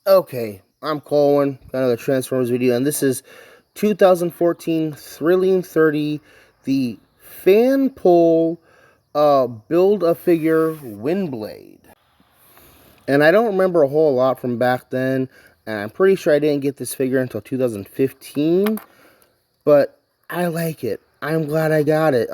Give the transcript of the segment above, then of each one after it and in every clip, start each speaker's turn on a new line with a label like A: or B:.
A: Okay, I'm Colwen, another Transformers video, and this is 2014 Thrilling 30, the fan pull Build-A-Figure Windblade. And I don't remember a whole lot from back then, and I'm pretty sure I didn't get this figure until 2015, but I like it. I'm glad I got it.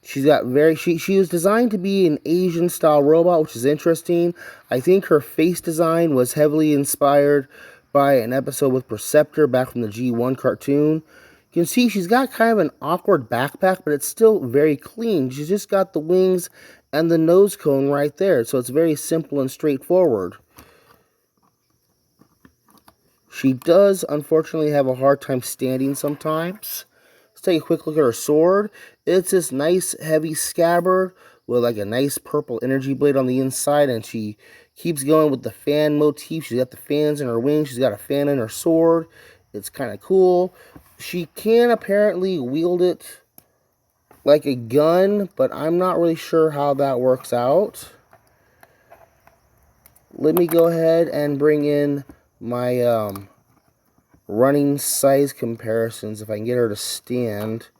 A: She's got she was designed to be an Asian style robot, which is interesting. I think her face design was heavily inspired by an episode with Perceptor back from the G1 cartoon. You can see she's got kind of an awkward backpack, but it's still very clean. She's just got the wings and the nose cone right there, so it's very simple and straightforward. She does, unfortunately, have a hard time standing sometimes. Let's take a quick look at her sword. It's this nice, heavy scabbard with like a nice purple energy blade on the inside, and she keeps going with the fan motif. She's got the fans in her wings. She's got a fan in her sword. It's kind of cool. She can apparently wield it like a gun, but I'm not really sure how that works out. Let me go ahead and bring in my running size comparisons if I can get her to stand.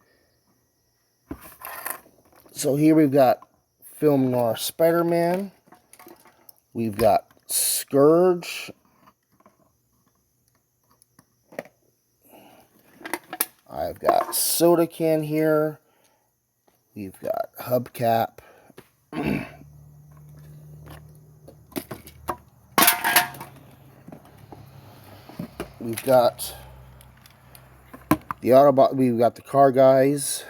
A: So here we've got Film Noir Spider-Man. We've got Scourge. I've got Soda Can here. We've got Hubcap. We've got the Autobot. We've got the Car Guys.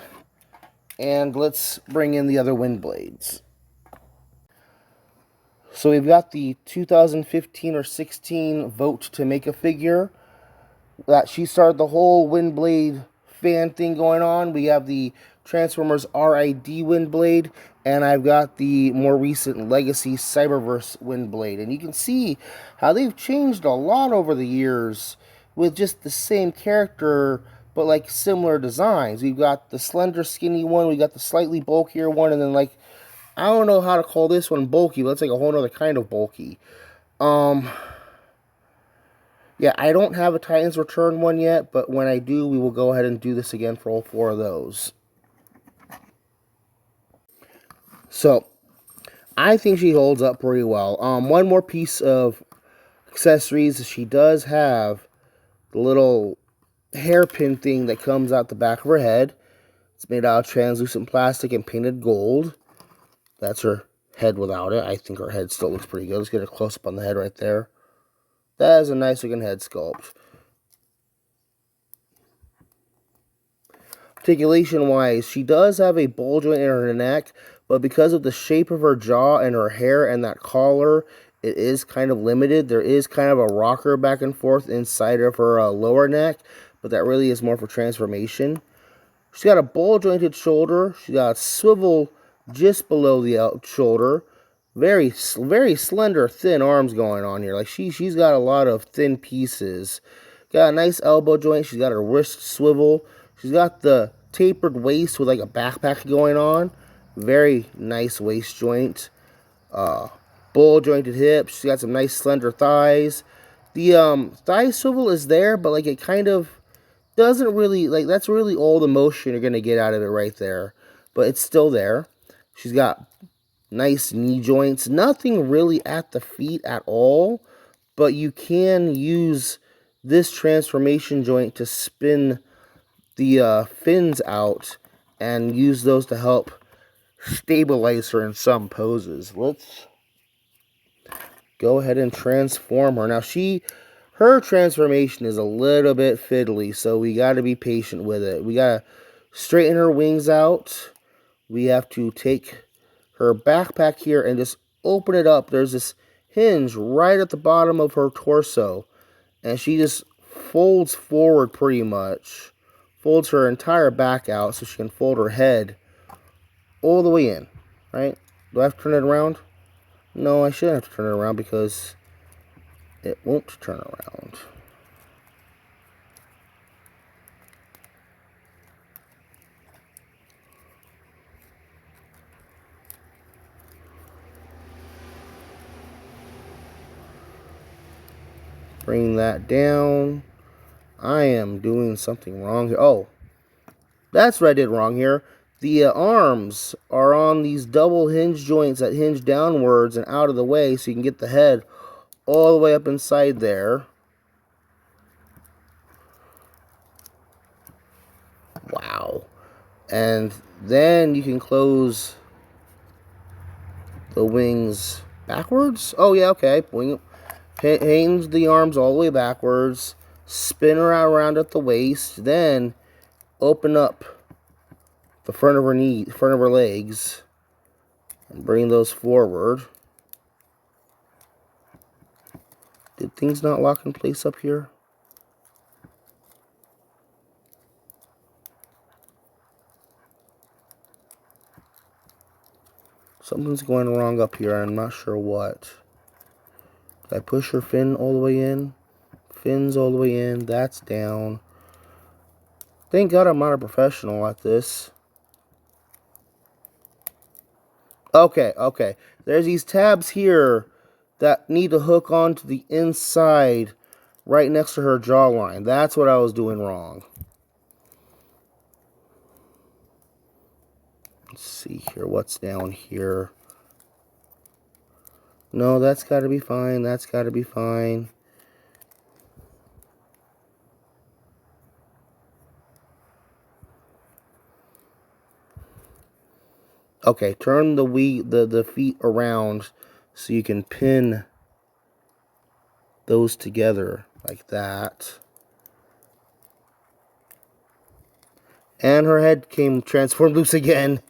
A: And let's bring in the other Windblades. So we've got the 2015 or 16 vote to make a figure. That she started the whole Windblade fan thing going on. We have the Transformers RID Windblade, and I've got the more recent Legacy Cyberverse Windblade. And you can see how they've changed a lot over the years with just the same character, but like similar designs. We've got the slender, skinny one, we got the slightly bulkier one, and then like, I don't know how to call this one bulky, but it's like a whole other kind of bulky. Yeah, I don't have a Titans Return one yet, but when I do, we will go ahead and do this again for all four of those. So, I think she holds up pretty well. One more piece of accessories, she does have the little hairpin thing that comes out the back of her head. It's made out of translucent plastic and painted gold. That's her head without it. I think her head still looks pretty good. Let's get a close-up on the head right there. That is a nice-looking head sculpt. Articulation-wise, she does have a ball joint in her neck, but because of the shape of her jaw and her hair and that collar, it is kind of limited. There is kind of a rocker back and forth inside of her lower neck, but that really is more for transformation. She's got a ball-jointed shoulder. She's got a swivel just below the shoulder. Very slender, thin arms going on here. Like she's got a lot of thin pieces. Got a nice elbow joint. She's got her wrist swivel. She's got the tapered waist with like a backpack going on. Very nice waist joint. Bull jointed hips. She's got some nice slender thighs. The thigh swivel is there, but like it kind of doesn't really, like, that's really all the motion you're going to get out of it right there. But it's still there. She's got nice knee joints. Nothing really at the feet at all. But you can use this transformation joint to spin the fins out and use those to help stabilize her in some poses. Let's go ahead and transform her. Now, her transformation is a little bit fiddly, so we got to be patient with it. We got to straighten her wings out. We have to take her backpack here and just open it up. There's this hinge right at the bottom of her torso, and she just folds forward pretty much. Folds her entire back out so she can fold her head all the way in, right? Do I have to turn it around? No, I shouldn't have to turn it around because it won't turn around. Bring that down. I am doing something wrong here. Oh, that's what I did wrong here. The arms are on these double hinge joints that hinge downwards and out of the way so you can get the head all the way up inside there. Wow. And then you can close the wings backwards. Oh, yeah, okay. Hinge the arms all the way backwards. Spin her around at the waist. Then open up the front of her legs. And bring those forward. Did things not lock in place up here? Something's going wrong up here. I'm not sure what. Did I push her fin all the way in? Fins all the way in. That's down. Thank God I'm not a professional at this. Okay. There's these tabs here that need to hook onto the inside right next to her jawline. That's what I was doing wrong. Let's see here. What's down here? No, that's got to be fine. That's got to be fine. Okay, turn the feet around so you can pin those together like that. And her head came transformed loose again.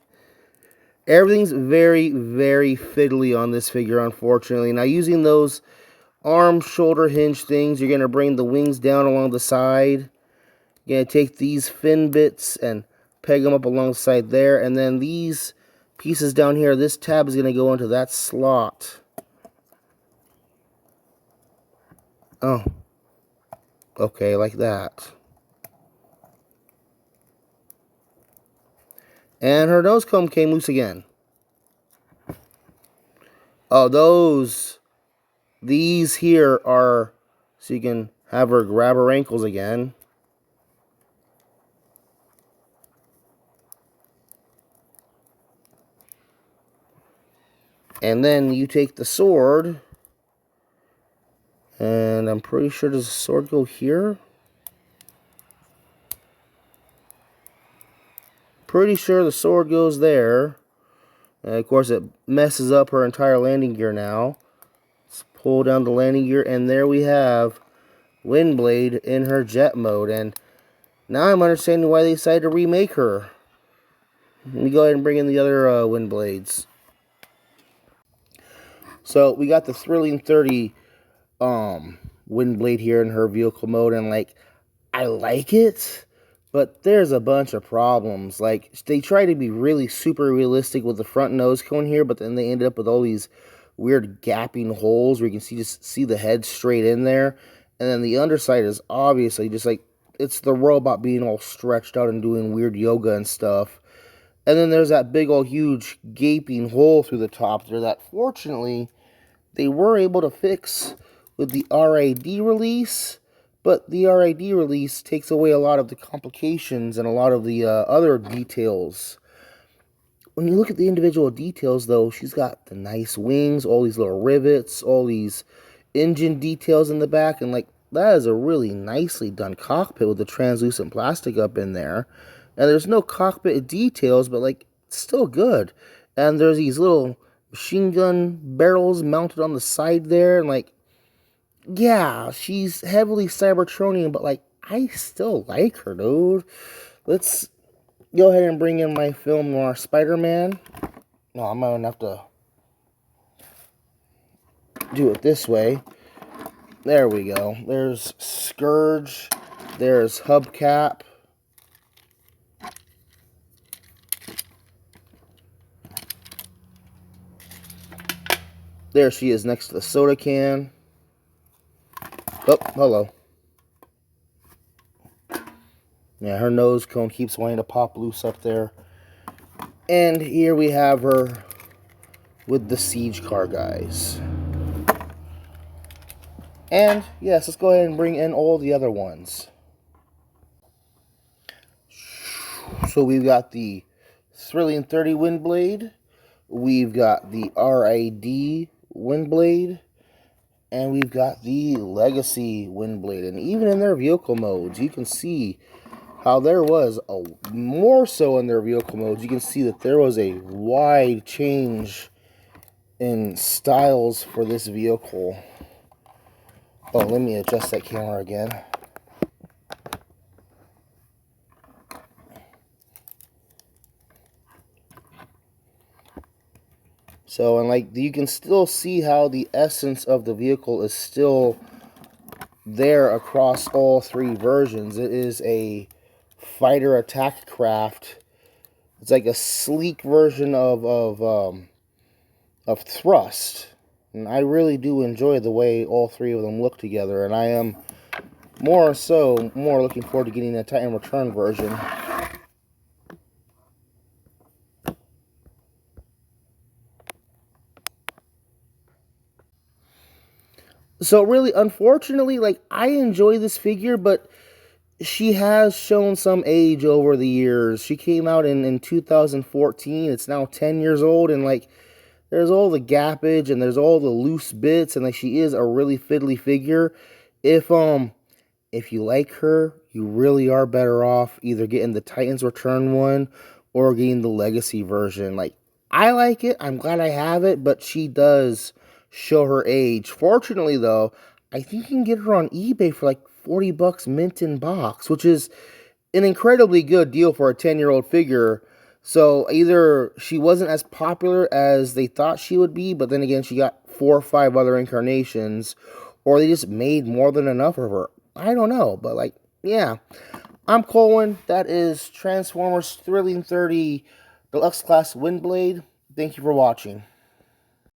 A: Everything's very, very fiddly on this figure, unfortunately. Now, using those arm, shoulder hinge things, you're going to bring the wings down along the side. You're going to take these fin bits and peg them up alongside there. And then these pieces down here, this tab is going to go into that slot. Oh. Okay, like that. And her nose comb came loose again. Oh, these here are so you can have her grab her ankles again. And then you take the sword, and I'm pretty sure, does the sword go here? Pretty sure the sword goes there. And of course, it messes up her entire landing gear now. Let's pull down the landing gear, and there we have Windblade in her jet mode. And now I'm understanding why they decided to remake her. Let me go ahead and bring in the other Windblades. So we got the Thrilling 30 Windblade here in her vehicle mode, and like, I like it, but there's a bunch of problems. Like, they try to be really super realistic with the front nose cone here, but then they ended up with all these weird gapping holes where you can just see the head straight in there. And then the underside is obviously just like, it's the robot being all stretched out and doing weird yoga and stuff. And then there's that big old huge gaping hole through the top there that fortunately they were able to fix with the RAD release. But the RAD release takes away a lot of the complications and a lot of the other details. When you look at the individual details, though, she's got the nice wings, all these little rivets, all these engine details in the back, and like, that is a really nicely done cockpit with the translucent plastic up in there. And there's no cockpit details, but like, it's still good. And there's these little machine gun barrels mounted on the side there, and like, yeah, she's heavily Cybertronian, but like, I still like her, dude. Let's go ahead and bring in my film noir Spider-Man. No, I'm gonna have to do it this way. There we go. There's Scourge. There's Hubcap. There she is next to the soda can. Oh, hello. Yeah, her nose cone keeps wanting to pop loose up there. And here we have her with the siege car guys. And yes, let's go ahead and bring in all the other ones. So we've got the Thrilling 30 Windblade, we've got the RID Windblade, and we've got the Legacy Windblade. And even in their vehicle modes, you can see how there was a more so in their vehicle modes. You can see that there was a wide change in styles for this vehicle. Oh, let me adjust that camera again. So, and like, you can still see how the essence of the vehicle is still there across all three versions. It is a fighter attack craft. It's like a sleek version of Thrust. And I really do enjoy the way all three of them look together. And I am more looking forward to getting a Titan Return version. So really, unfortunately, like, I enjoy this figure, but she has shown some age over the years. She came out in 2014. It's now 10 years old, and like, there's all the gappage and there's all the loose bits, and like, she is a really fiddly figure. If you like her, you really are better off either getting the Titans Return one or getting the Legacy version. Like, I like it. I'm glad I have it, but she does show her age. Fortunately, though, I think you can get her on eBay for like 40 bucks mint in box, which is an incredibly good deal for a 10-year-old figure. So either she wasn't as popular as they thought she would be, but then again, she got 4 or 5 other incarnations, or they just made more than enough of her. I don't know, but like, yeah. I'm Colwen. That is Transformers Thrilling 30 Deluxe Class Windblade. Thank you for watching.